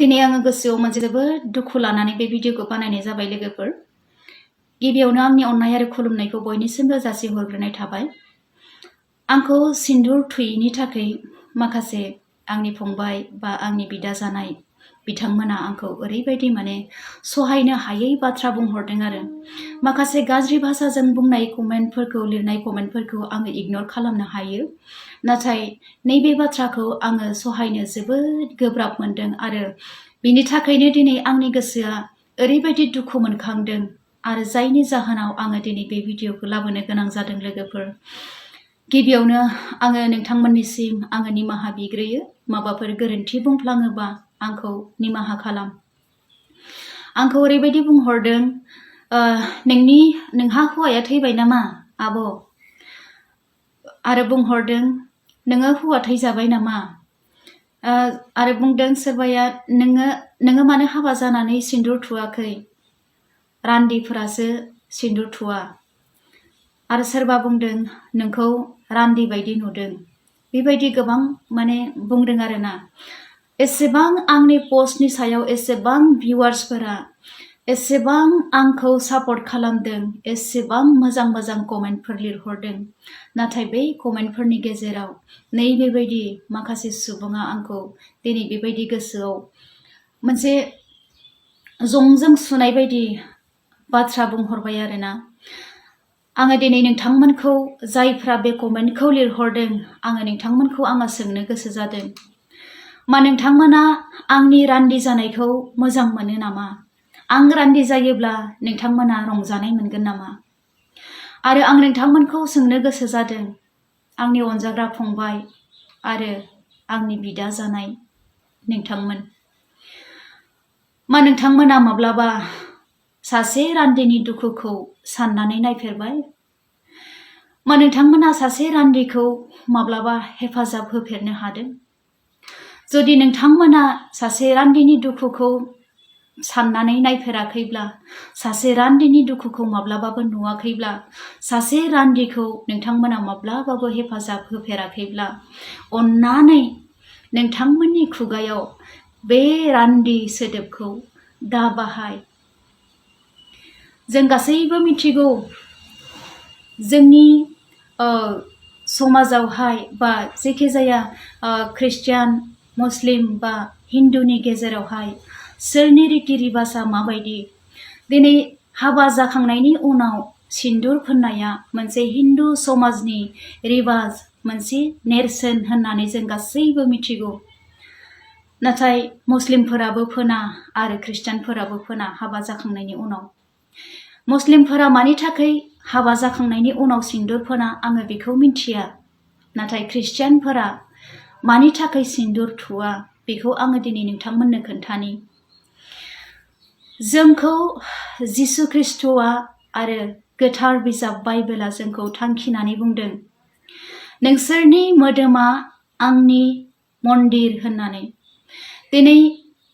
दिनै आङो गोसोआव मोनसे जोबोद दुखु लानानै बे भिडिअखौ बानायनाय जाबाय लोगोफोर। गिबियावनो आंनि अननाय आरो खुलुमनायखौ बयनिसिमबो जासिहरग्रोनाय थाबाय। आंखौ सिन्दुर थुयैनि थाखाय माखासे आंनि फंबाय बा आंनि बिदा जानाय बिथांमोना आंखौ ओरैबायदि सहायनो हायै बाथ्रा बुंहरदों आरो माखासे गाज्रि भाषाजों बुंनाय कमेन्टफोरखौ लिरनाय कमेन्टफोरखौ आङो इगनर खालामनो हायो, नाथाय नैबे बाथ्राखौ आङो सहायनो जोबोद गोब्राब मोनदों आरो बिनि थाखायनो दिनै आंनि गोसोआ ओरैबायदि दुखु मोनखांदों आरो जायनि जाहोनाव आङो दिनै बे भिडिअखौ लाबोनो गोनां जादों लोगोफोर। गिबियावनो आङो नोंथांमोननिसिम आङो निमाहा बिग्रोयो, माबाफोर गोरोन्थि बुंफ्लाङोबा आंखौ निमाहा खालाम। आंखौ ओरैबायदि बुंहरदों, नोंहा हौवाया थैबाय नामा आब'? आरो बुंहरदों नोङो हौवा थैजाबाय नामा? आरो बुंदों सोरबाया नोङो मानो हाबा जानानै सिन्दुर थुवाखै? रान्दिफोरासो सिन्दुर थुवा। आरो सोरबा बुंदों नोंखौ रान्दि बायदि नुदों। बेबायदि गोबां बुंदों आरोना। एसेबां आंनि पस्टनि सायाव एसेबां भिउवार्सफोरा एसेबां आंखौ सापर्ट खालामदों, एसेबां मोजां मोजां कमेन्टफोर लिरहरदों, नाथाय बै कमेन्टफोरनि गेजेराव नैबेबायदि माखासे सुबुङा आंखौ दिनै बेबायदि गोसोआव मोनसे जंजों सुनाय बायदि बाथ्रा बुंहरबाय आरोना। आङो दिनै नोंथांमोनखौ जायफ्रा बे कमेन्टखौ लिरहरदों, आङो नोंथांमोनखौ सोंनो गोसो जादों, मा नोंथांमोना आंनि रान्दि जानायखौ मोजां मोनो नामा? आं रान्दि जायोब्ला नोंथांमोना रंजानाय मोनगोन नामा? आरो आं नोंथांमोनखौ सोंनो गोसो जादों, आंनि अनजाग्रा फंबाय आरो आंनि बिदा जानाय नोंथांमोन, मा नोंथांमोना माब्लाबा सासे रान्दिनि दुखुखौ साननानै नायफेरबाय? मा नोंथांमोना सासे रान्दिखौ माब्लाबा हेफाजाब होफेरनो हादों? जुदि नोंथांमोना सासे रान्दिनि दुखुखौ साननानै नायफेराखैब्ला, सासे रान्दिनि दुखुखौ माब्लाबाबो नुवाखैब्ला, सासे रान्दिखौ नोंथांमोना माब्लाबाबो हेफाजाब होफेराखैब्ला, अन्नानै नोंथांमोननि खुगायाव बे रान्दि सोदोबखौ दा बाहाय। जों गासैबो मिथिगौ, जोंनि समाजावहाय बा जेखि जाया ख्रिस्टियान, मुस्लिम बा हिन्दुनि गेजेरावहाय सोरनि रिति रिबाजा माबायदि। दिनै हाबा जाखांनायनि उनाव सिन्दुर फोननाया मोनसे हिन्दु समाजनि रिवाज, मोनसे नेरसोन होननानै जों गासैबो मिथिगौ। नाथाय मुस्लिमफोराबो फोना आरो ख्रिस्टियानफोराबो फोना हाबा जाखांनायनि उनाव। मुस्लिमफोरा मानि थाखाय हाबा जाखांनायनि उनाव सिन्दुर फोना आङो बेखौ मिथिया, नाथाय ख्रिस्टियानफोरा मानि थाखाय सिन्दुर थुवा बेखौ आङो दिनै नोंथांमोननो खोन्थानि। जोंखौ जिसु ख्रिस्ट'आ आरो गोथार बिजाब बाइबेला जोंखौ थांखिनानै बुंदों, नोंसोरनि मोदोमा आंनि मन्दिर होननानै। दिनै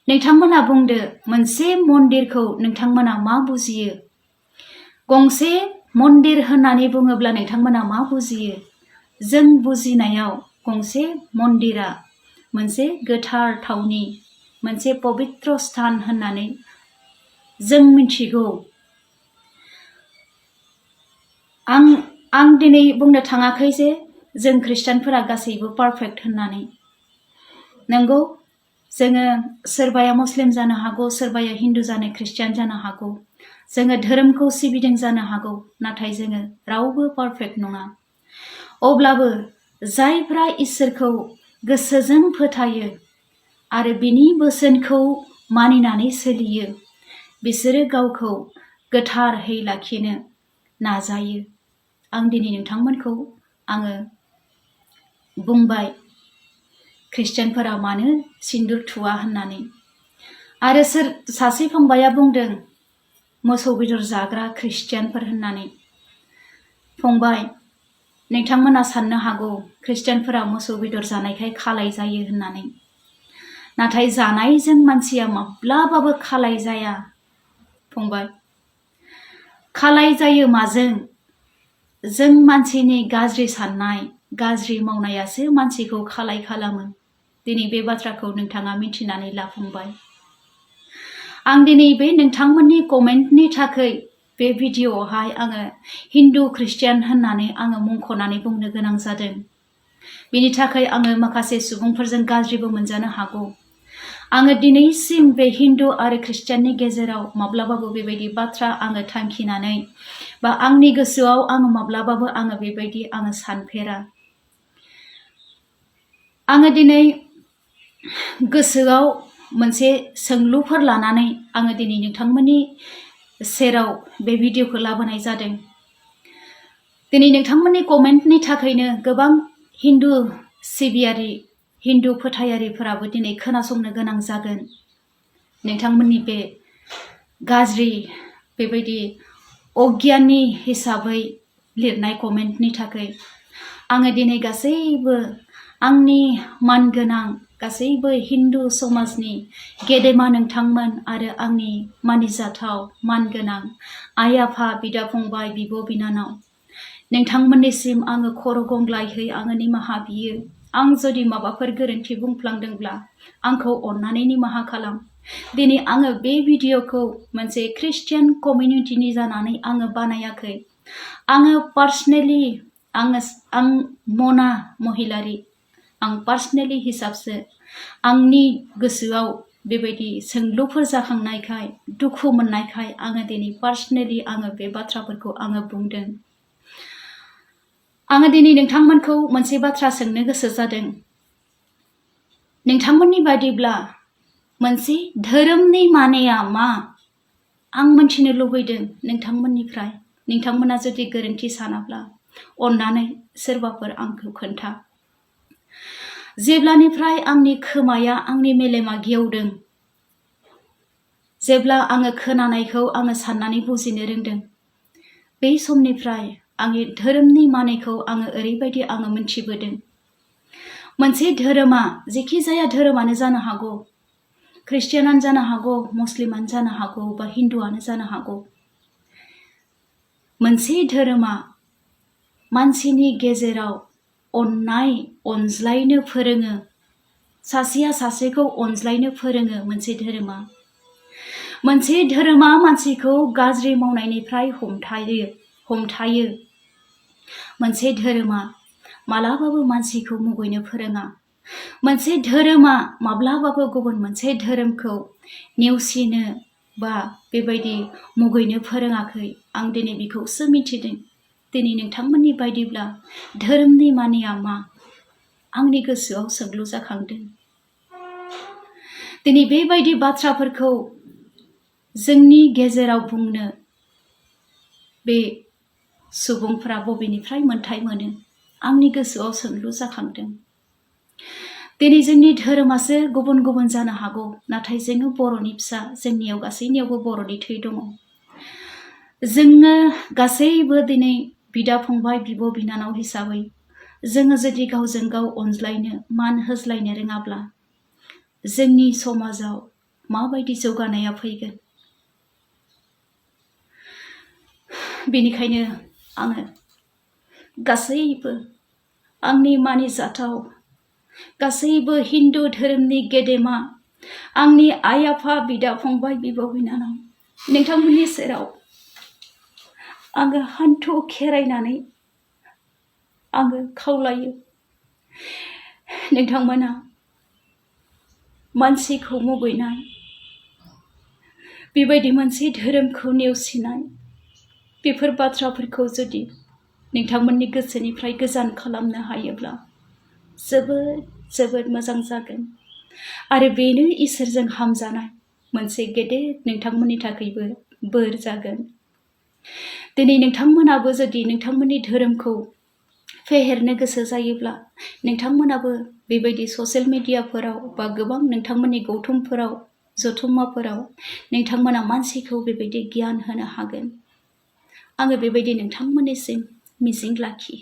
नोंथांमोना बुंदो, मोनसे मन्दिरखौ नोंथांमोना मा बुजियो? गंसे मन्दिर होननानै बुङोब्ला नोंथांमोना मा बुजियो? जों बुजिनायाव गंसे मन्दिरा मोनसे गोथार थावनि, मोनसे पबित्र स्थान होननानै जों मिथिगौ। आं दिनै बुंनो थाङाखै जे जों ख्रिस्टियानफोरा गासैबो पारफेक्ट होननानै। नंगौ, जोङो सोरबाया मुस्लिम जानो हागौ, सोरबाया हिन्दु जानो, ख्रिस्टियान जानो हागौ, जोङो धोरोमखौ सिबिदों जानो हागौ, नाथाय जोङो रावबो पारफेक्ट नङा। अब्लाबो जायफ्रा इसोरखौ गोसोजों फोथायो आरो बिनि बोसोनखौ मानिनानै सोलियो, बिसोरो गावखौ गोथारै लाखिनो नाजायो। आं दिनै नोंथांमोनखौ बुंबाय ख्रिस्टियानफोरा मानो सिन्दुर थुवा होननानै। आरो सासे फंबाया बुंदों मोसौ बेदर जाग्रा ख्रिस्टियानफोर होननानै। फंबाय, नोंथांमोना साननो हागौ ख्रिस्टियानफोरा मोसौ बेदर जानायखाय खालाय जायो होननानै, नाथाय जानायजों मानसिया माब्लाबाबो खालाय जाया फंबाय। खालाय जायो माजों? जों मानसिनि गाज्रि साननाय, गाज्रि मावनायासो मानसिखौ खालाय खालामो। दिनै बे बाथ्राखौ नोंथाङा मिथिनानै ला फंबाय। आं दिनै बे नोंथांमोननि कमेन्टनि थाखाय बे भिडिअआवहाय आङो हिन्दु ख्रिस्टियान होननानै आङो मुंख'नानै बुंनो गोनां जादों। बिनि थाखाय आङो माखासे सुबुंफोरजों गाज्रिबो मोनजानो हागौ। आङो दिनैसिम बे हिन्दु आरो ख्रिस्टियाननि गेजेराव माब्लाबाबो बेबायदि बाथ्रा आङो थांखिनानै बा आंनि गोसोआव आङो माब्लाबाबो आङो बेबायदि आङो सानफेरा। आङो दिनै गोसोआव मोनसे सोंलुफोर लानानै आङो दिनै नोंथांमोननि सेराव बे भिडिअखौ लाबोनाय जादों। दिनै नोंथांमोननि कमेन्टनि थाखायनो गोबां हिन्दु सिबियारि हिन्दु फोथायारिफोराबो दिनै खोनासंनो गोनां जागोन। नोंथांमोननि बे गाज्रि बेबायदि अगियाननि हिसाबै लिरनाय कमेन्टनि थाखाय आङो दिनै गासैबो आंनि मानगोनां गासैबो हिन्दु समाजनि गेदेमा नोंथांमोन आरो आंनि मानिजाथाव मानगोनां आइ आफा बिदा फंबाय बिब' बिनानाव नोंथांमोननिसिम आङो खर' गंग्लायहै आङो निमाहा बियो। आं जुदि माबाफोर गोरोन्थि बुंफ्लांदोंब्ला आंखौ अननानै निमाहा खालाम। दिनै आङो बे भिडिअखौ मोनसे ख्रिस्टियान कमिउनिटिनि जानानै आङो बानायाखै। आङो पार्सनेलि आं मना महिलारि आं पार्सनेलि हिसाबसो आंनि गोसोआव बेबायदि सोंलुफोर जाखांनायखाय दुखु मोननायखाय आङो दिनै पार्सनेलि आङो बे बाथ्राफोरखौ आङो बुंदों। आङो दिनै नोंथांमोनखौ मोनसे बाथ्रा सोंनो गोसो जादों। नोंथांमोननि बादिब्ला मोनसे धोरोमनि मानेया मा? आं मिथिनो लुबैदों नोंथांमोननिफ्राय। नोंथांमोना जुदि गोरोन्थि सानाब्ला अननानै सोरबाफोर आंखौ खोन्था। जेब्लानिफ्राय आंनि खोमाया आंनि मेलेमा गेवदों, जेब्ला आङो खोनानायखौ आङो साननानै बुजिनो रोंदों, बे समनिफ्राय आंनि धोरोमनि मानेखौ आङो ओरैबायदि आङो मिथिबोदों। मोनसे धोरोमा जेखि जाया धोरोमानो जानो हागौ, ख्रिस्टियानानो जानो हागौ, मुस्लिमानो जानो हागौ बा हिन्दुआनो जानो हागौ। मोनसे धोरोमा मानसिनि गेजेराव अननाय अनज्लायनो फोरोङो। सासेया सासेखौ अनज्लायनो फोरोङो मोनसे धोरोमा। मोनसे धोरोमा मानसिखौ गाज्रि मावनायनिफ्राय हमथायो। मोनसे धोरोमा मालाबाबो मानसिखौ मुगैनो फोरोङा। मोनसे धोरोमा माब्लाबाबो गुबुन मोनसे धोरोमखौ नेवसिनो बा बेबायदि मुगैनो फोरोङाखै। आं दिनै बेखौसो मिथिदों। दिनै नोंथांमोननि बायदिब्ला धोरोमनि मानेया मा? आंनि गोसोआव सोंलु जाखांदों। दिनै बेबायदि बाथ्राफोरखौ जोंनि गेजेराव बुंनो बे सुबुंफ्रा बबेनिफ्राय मोन्थाय मोनो? आंनि गोसोआव सोंलु जाखांदों। दिनै जोंनि धोरोमासो गुबुन गुबुन जानो हागौ, नाथाय जोङो बर'नि फिसा, जोंनियाव गासैनियावबो बर'नि थै दङ। जोङो गासैबो दिनै बिदा फंबाय बिब' बिनानाव हिसाबै जोङो जुदि गावजों गाव अनज्लायनो मान होज्लायनो रोङाब्ला जोंनि समाजाव माबायदि जौगानाया फैगोन? बेनिखायनो आङो गासैबो आंनि मानिजाथाव गासैबो हिन्दु धोरोमनि गेदेमा आंनि आइ आफा बिदा फंबाय बिब' बिनानाव नोंथांमोननि सेराव आङो हान्थु खेरायनानै आङो खावलायो। नोंथांमोना मानसिखौ मुगैनाय, बेबायदि मोनसे धोरोमखौ नेवसिनाय, बेफोर बाथ्राफोरखौ जुदि नोंथांमोननि गोसोनिफ्राय गोजान खालामनो हायोब्ला जोबोद जोबोद मोजां जागोन। आरो बेनो इसोरजों हामजानाय मोनसे गेदेर नोंथांमोननि थाखायबो बोर जागोन। दिनै नोंथांमोनाबो जुदि नोंथांमोननि धोरोमखौ फेहेरनो गोसो जायोब्ला नोंथांमोनाबो बेबायदि ससियेल मिडियाफोराव बा गोबां नोंथांमोननि गौथुमफोराव जथुम्माफोराव नोंथांमोना मानसिखौ बेबायदि गियान होनो हागोन। आङो बेबायदि नोंथांमोननिसिम मिजिं लाखियो।